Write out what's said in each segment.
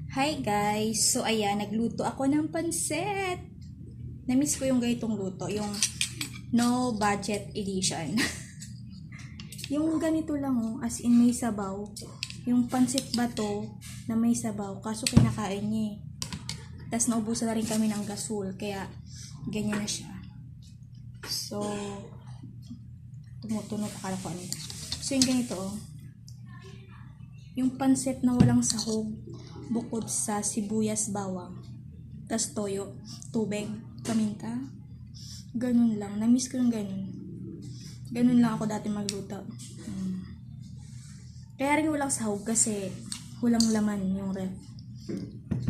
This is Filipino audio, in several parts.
Hi guys! So ayan, nagluto ako ng pansit. Namiss ko yung ganitong luto, yung no budget edition. Yung ganito lang as in may sabaw. Yung pansit bato na may sabaw, kaso kinakain niya eh. Tapos naubusan na rin kami ng gasol, kaya ganyan na siya. So, tumutunog akala ko ano. So yung ganito yung pansit na walang sahog, bukod sa sibuyas, bawang, tas toyo, tubig, paminta. Ganun lang. Namiss ko yung ganun. Ganun lang ako dati magluto. Kaya rin walang sahog kasi walang laman yung ref.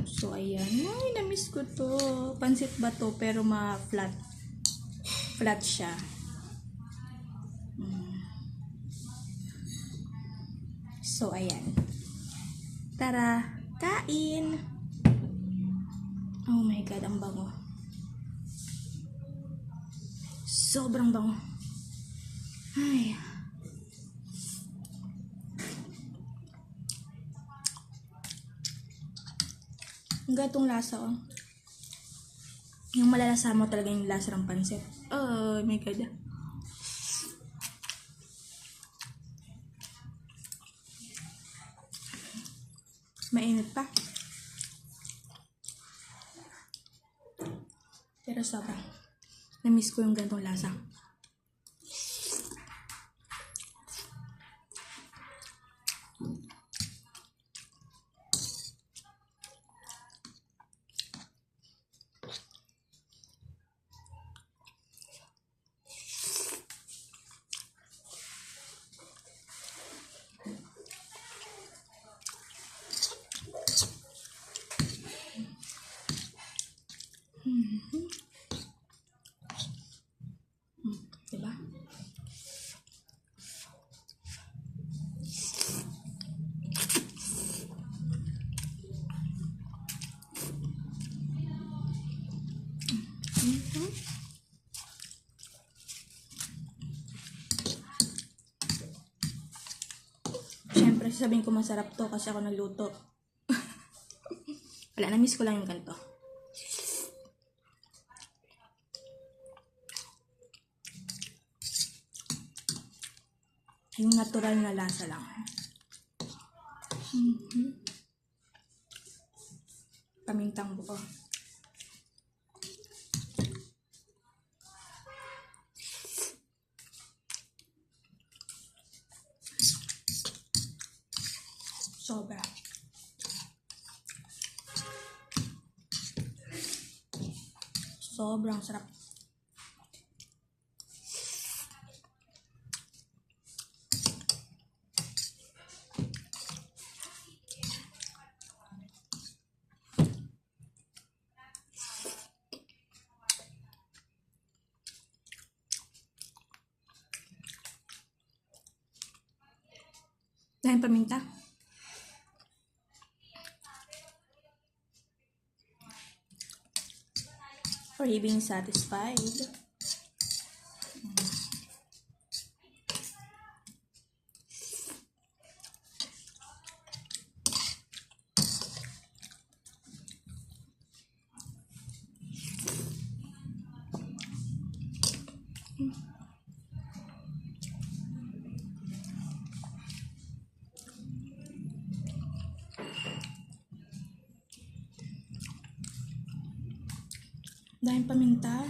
So, ayan. Ay, namiss ko to. Pansit ba to? Pero ma-flat. Flat siya. So, ayan. Tara, kain! Oh my God, ang bango. Sobrang bango. Ay. Ang gatong lasa Yung malalasa mo talaga yung lasa ng pansit. Oh my God. Mainit pa. Pero sobrang. Na-miss ko yung ganitong lasa. Diba? Siyempre, sasabihin ko masarap to kasi ako nagluto. Wala, na-miss ko lang yung ganito. Yung natural na lasa lang. Pamintang buo. Sobra. Sobrang sarap. Dahil paminta. Are you being satisfied? Dahil paminta.